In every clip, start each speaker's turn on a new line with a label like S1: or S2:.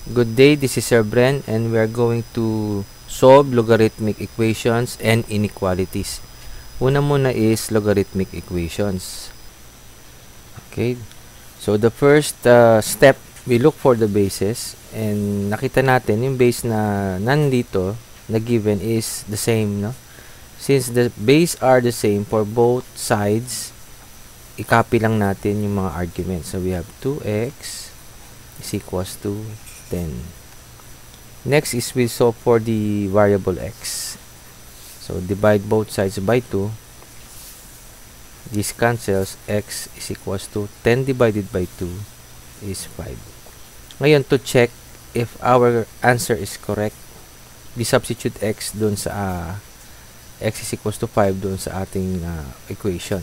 S1: Good day, this is Sir Bren and we are going to solve logarithmic equations and inequalities. Una muna is logarithmic equations. Okay, so the first step, we look for the bases and nakita natin yung base na nandito na given is the same, no? Since the base are the same for both sides, i-copy lang natin yung mga arguments. So we have 2x is equals to 10. Next is we solve for the variable x. So divide both sides by 2. This cancels. X is equals to 10 divided by 2 is 5. Ngayon, to check if our answer is correct, we substitute x dun sa x is equals to 5 dun sa ating equation.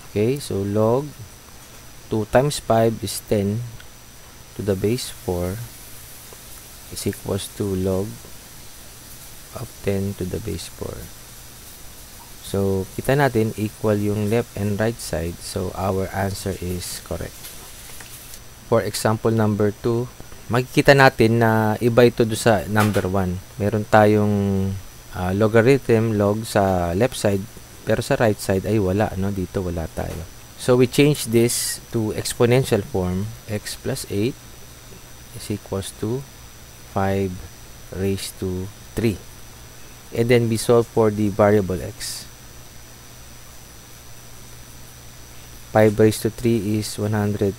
S1: Okay, so log 2 times 5 is 10 to the base 4 is equals to log of 10 to the base 4. So, kita natin equal yung left and right side. So, our answer is correct. For example number 2, makikita natin na iba ito do sa number 1. Meron tayong logarithm log sa left side, pero sa right side ay wala, no? Dito wala tayo. So we change this to exponential form. X plus 8 is equals to 5 raised to 3. And then we solve for the variable x. 5 raised to 3 is 125.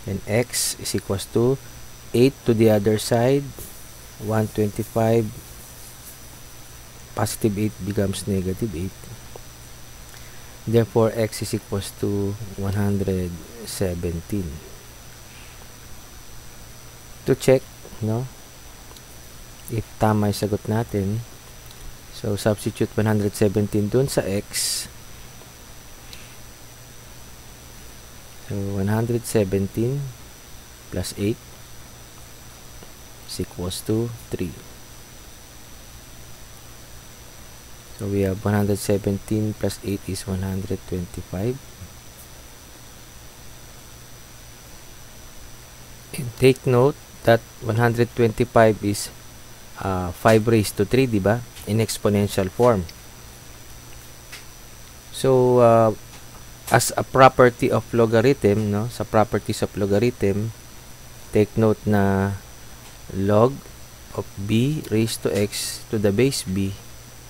S1: And x is equals to 8 to the other side. 125 positive 8 becomes negative 8. Therefore, x is equals to 117. To check, no, if tama yung sagot natin, so substitute 117 dun sa x. So 117 plus 8 is equals to 3. So we have 117 plus 8 is 125. And take note that 125 is 5 raised to 3, diba? In exponential form. So, as a property of logarithm, no? Sa properties of logarithm, take note na log of b raised to x to the base b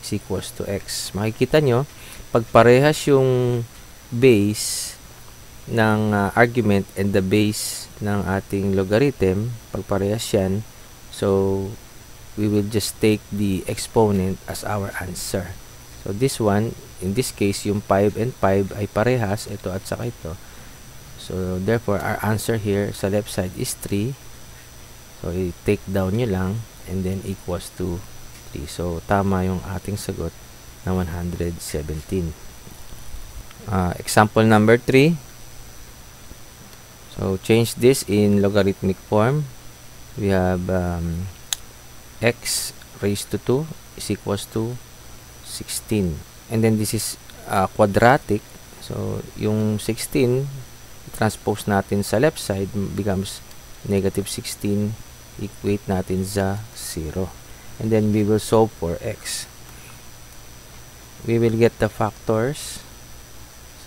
S1: is equals to x. Makikita nyo, pag parehas yung base ng argument and the base ng ating logarithm, pag parehas yan, so we will just take the exponent as our answer. So this one, in this case, yung 5 and 5 ay parehas, ito at saka ito. So therefore, our answer here sa left side is 3. So i-take down nyo lang and then equals to 3. So, tama yung ating sagot na 117. Example number 3. So, change this in logarithmic form. We have x raised to 2 is equals to 16. And then this is quadratic. So, yung 16, transpose natin sa left side becomes negative 16. Equate natin sa 0. And then we will solve for x. We will get the factors.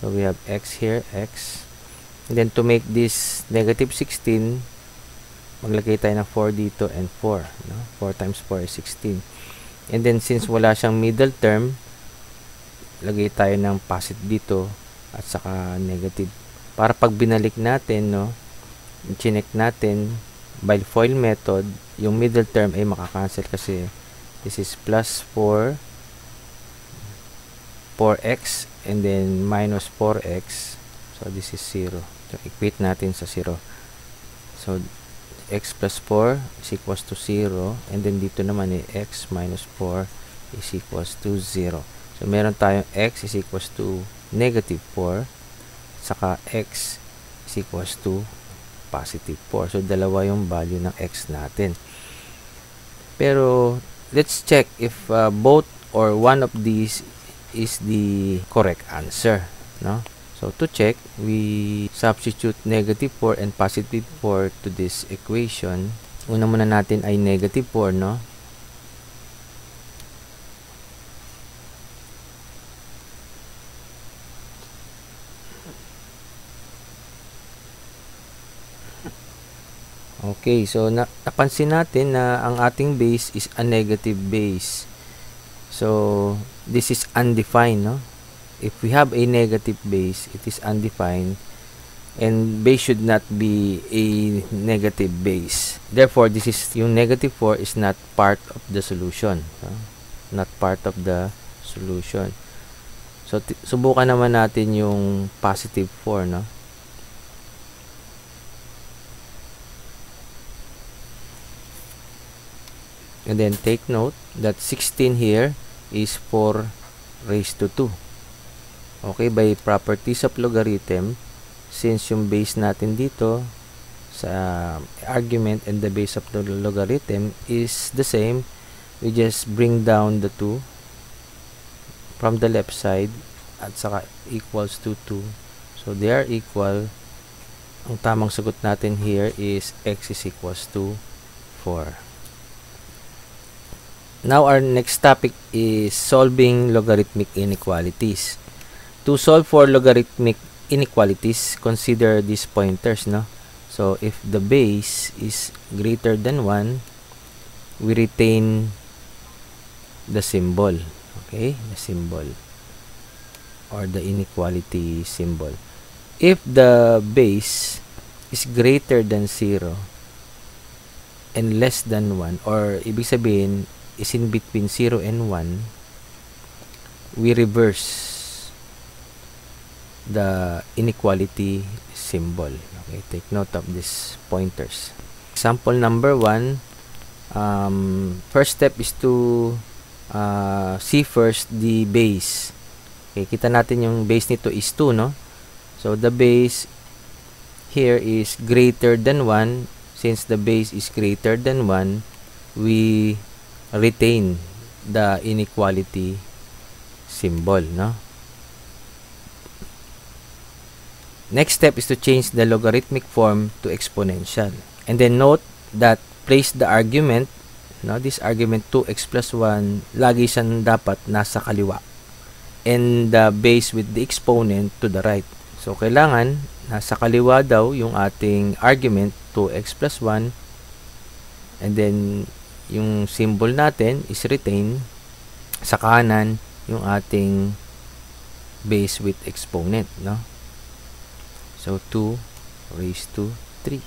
S1: So we have x here, x. And then to make this negative 16, maglagay tayo ng 4 dito and 4. No? 4 times 4 is 16. And then since wala siyang middle term, lagay tayo ng positive dito at saka negative. Para pag binalik natin, no, chinek natin, by FOIL method, yung middle term ay makakancel kasi this is plus 4x and then minus 4x. So this is 0. So equate natin sa 0. So x plus 4 is equals to 0 and then dito naman x minus 4 is equals to 0. So meron tayong x is equals to negative 4 saka x is equals to positive 4. So, dalawa yung value ng x natin. Pero, let's check if both or one of these is the correct answer, no? So to check, we substitute -4 and +4 to this equation. Una muna natin ay -4, no? Okay, so napansin natin na ang ating base is a negative base. So this is undefined, no? If we have a negative base, it is undefined, and base should not be a negative base. Therefore, this is yung -4 is not part of the solution, no? Not part of the solution. So subukan naman natin yung +4, no? And then take note that 16 here is 4 raised to 2. Okay, by properties of logarithm, since yung base natin dito sa argument and the base of the logarithm is the same, we just bring down the 2 from the left side at saka equals to 2. So they are equal. Ang tamang sagot natin here is x is equals to 4. Now our next topic is solving logarithmic inequalities. To solve for logarithmic inequalities, consider these pointers, no? So if the base is greater than 1, we retain the symbol, okay? The symbol or the inequality symbol. If the base is greater than 0 and less than 1, or ibig sabihin is in between 0 and 1, we reverse the inequality symbol. Okay, take note of these pointers. Example number 1, first step is to see first the base. Okay, kita natin yung base nito is 2, no? So the base here is greater than 1. Since the base is greater than 1, we retain the inequality symbol, no? Next step is to change the logarithmic form to exponential. And then note that place the argument, no, this argument 2x plus 1, lagi siyang dapat nasa kaliwa. And the base with the exponent to the right. So kailangan nasa kaliwa daw yung ating argument 2x plus 1, and then yung symbol natin is retain, sa kanan yung ating base with exponent, no? So 2 raised to 3,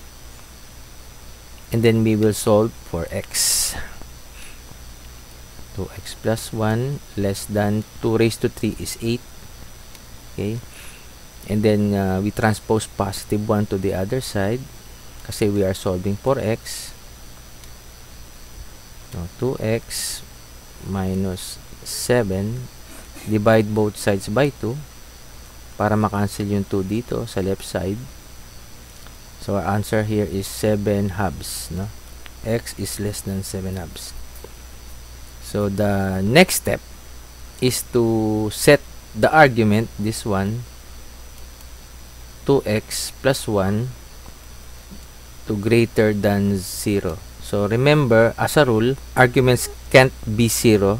S1: and then we will solve for x. 2x plus 1 less than 2 raised to 3 is 8. Okay, and then we transpose positive 1 to the other side kasi we are solving for x. So 2x minus 7, divide both sides by 2 para makancel yung 2 dito sa left side. So our answer here is 7 halves, no? X is less than 7 halves. So the next step is to set the argument, this one, 2x plus 1 to greater than 0. So remember, as a rule, arguments cannot be 0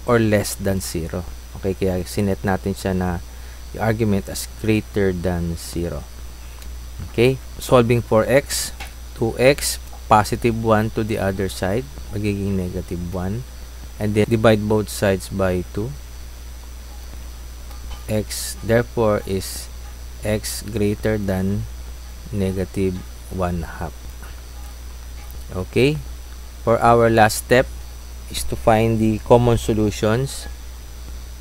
S1: or less than 0. Okay, kaya sinet natin siya na yung argument as greater than 0. Okay, solving for x, 2x, positive 1 to the other side, magiging negative 1. And then divide both sides by 2. X, therefore, is x greater than negative 1 half. Okay, for our last step is to find the common solutions.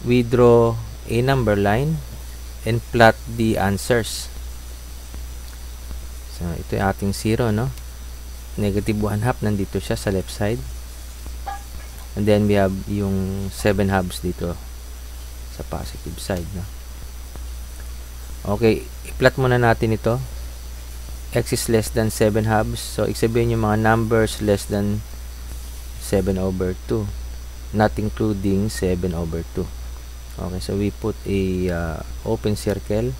S1: We draw a number line and plot the answers. So ito yung ating 0, no? Negative 1 half nandito siya sa left side, and then we have yung 7 halves dito sa positive side, no? Okay, i-plot muna natin ito. X is less than 7 halves. So, ibig sabihin yung mga numbers less than 7 over 2, not including 7 over 2. Okay, so we put a open circle,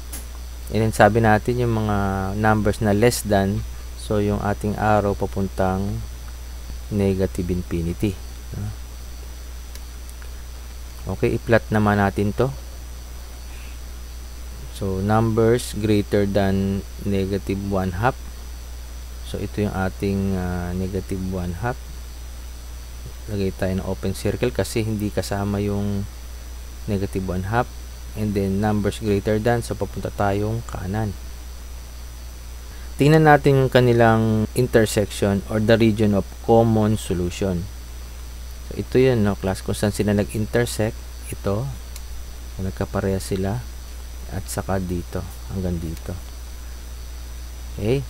S1: and then sabi natin yung mga numbers na less than, so yung ating arrow papuntang negative infinity. Okay, i-plot naman natin to. So numbers greater than negative 1/2. So ito yung ating negative 1/2. Lagay tayo ng open circle kasi hindi kasama yung negative 1/2. And then numbers greater than, so papunta tayong kanan. Tingnan natin yung kanilang intersection or the region of common solution. So ito yun, no, class, kung saan sila nag-intersect. Ito, nagkapareha sila, at saka dito, hanggang dito. Okay,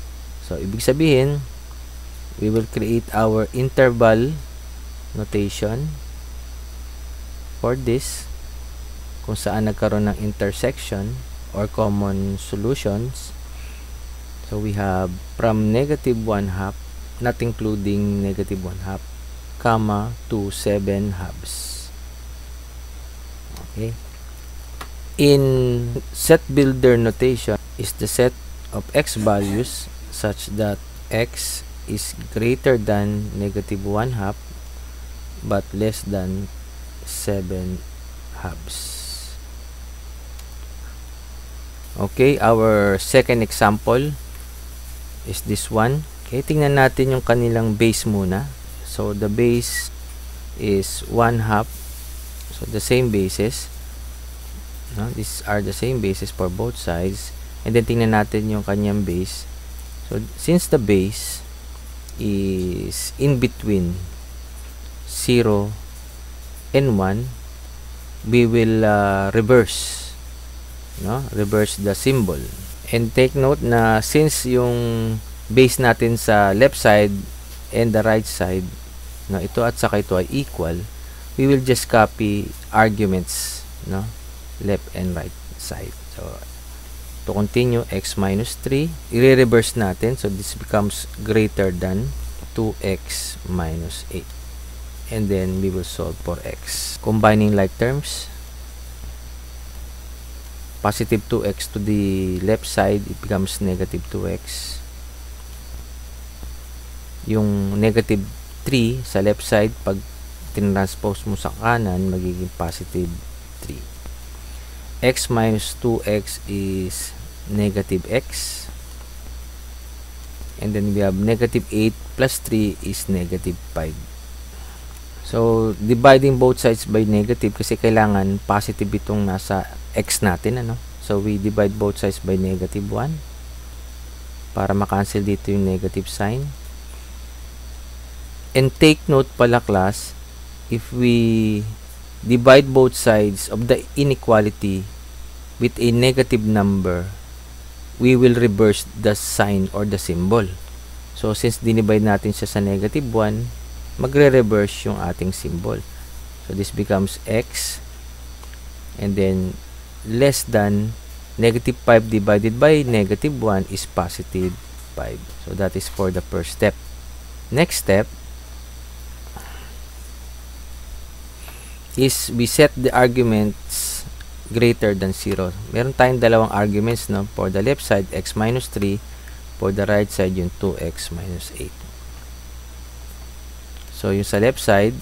S1: so ibig sabihin, we will create our interval notation for this, kung saan nagkaroon ng intersection or common solutions. So we have from negative 1/2, not including negative 1/2, comma, to 7 halves. Okay. In set builder notation is the set of x values such that x is greater than negative 1/2 but less than 7 halves. Okay, our second example is this one. Okay, tingnan natin yung kanilang base muna. So the base is 1/2. So the same bases. No, these are the same bases for both sides. And then tingnan natin yung kanyang base. So since the base is in between 0 and 1, we will reverse the symbol. And take note na since yung base natin sa left side and the right side, no, ito at saka ito ay equal, we will just copy arguments, no, left and right side. So to continue, x minus 3, i-reverse natin, so this becomes greater than 2x minus 8, and then we will solve for x. Combining like terms, positive 2x to the left side, it becomes negative 2x. Yung negative 3 sa left side, pag tinranspose mo sa kanan, magiging positive 3. X minus 2x is negative x, and then we have negative 8 plus 3 is negative 5. So dividing both sides by negative kasi kailangan positive itong nasa x natin, ano? So we divide both sides by negative 1 para makancel dito yung negative sign. And take note pala, class, if we divide both sides of the inequality with a negative number, we will reverse the sign or the symbol. So since dinivide natin siya sa negative 1, magre-reverse yung ating symbol. So this becomes x, and then less than negative 5 divided by negative 1 is positive 5. So that is for the first step. Next step is we set the arguments greater than 0. Meron tayong dalawang arguments, no? For the left side, x minus 3. For the right side, yung 2x minus 8. So yung sa left side,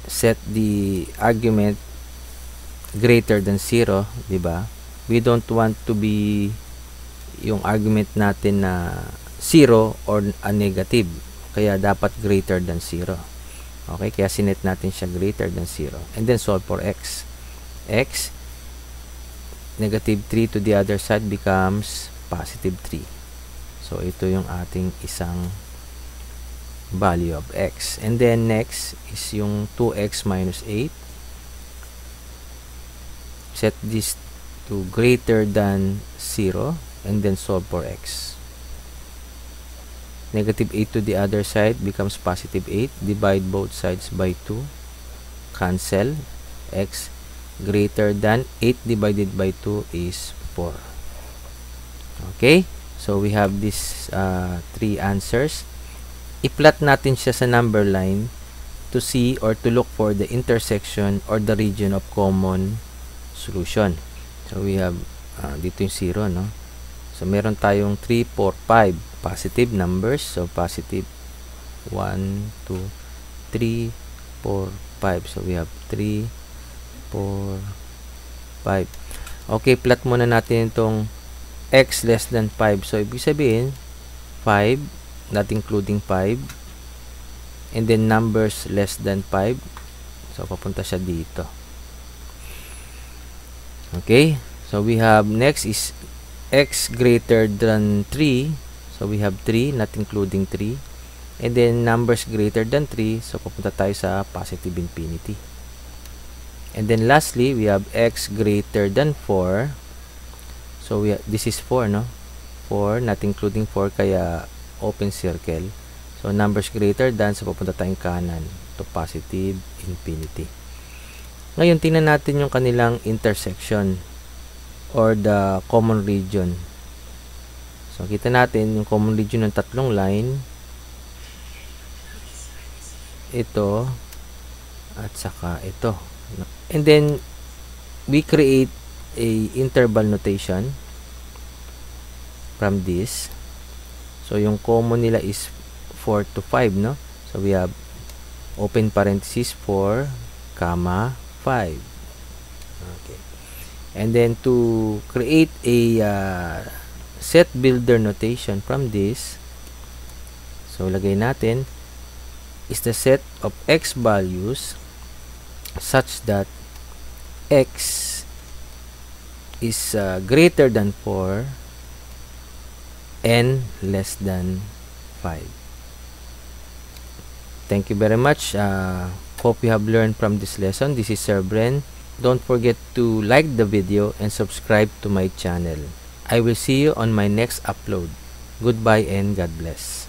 S1: set the argument greater than 0, diba? We don't want to be yung argument natin na 0 or a negative. Kaya dapat greater than 0. Okay, kaya sinet natin siya greater than 0. And then solve for x. X, negative 3 to the other side becomes positive 3. So ito yung ating isang value of x. And then next is yung 2x minus 8. Set this to greater than 0 and then solve for x. Negative 8 to the other side becomes positive 8. Divide both sides by 2. Cancel. X greater than 8 divided by 2 is 4. Okay, so we have these three answers. i-plot natin siya sa number line to see or to look for the intersection or the region of common solution. So we have dito yung 0, no? So meron tayong 3, 4, 5 positive numbers. So positive 1, 2, 3, 4, 5. So we have 3, 4, 5. Okay, plot muna natin itong x less than 5. So ibig sabihin 5, not including 5, and then numbers less than 5. So papunta siya dito. Okay, so we have next is x greater than 3. So we have 3, not including 3, and then numbers greater than 3. So papunta tayo sa positive infinity. And then lastly, we have x greater than 4. So this is 4, no? 4, not including 4, kaya open circle. So numbers greater than, so papunta tayong kanan to positive infinity. Ngayon, tingnan natin yung kanilang intersection or the common region. So kita natin yung common region ng tatlong line. Ito at saka ito. And then we create a interval notation from this. So yung common nila is 4 to 5, no? So we have open parenthesis 4, comma 5. Okay. And then to create a set builder notation from this, so lagay natin is the set of x values such that x is greater than 4 and less than 5. Thank you very much. Hope you have learned from this lesson. This is Sir Bren. Don't forget to like the video and subscribe to my channel. I will see you on my next upload. Goodbye and God bless.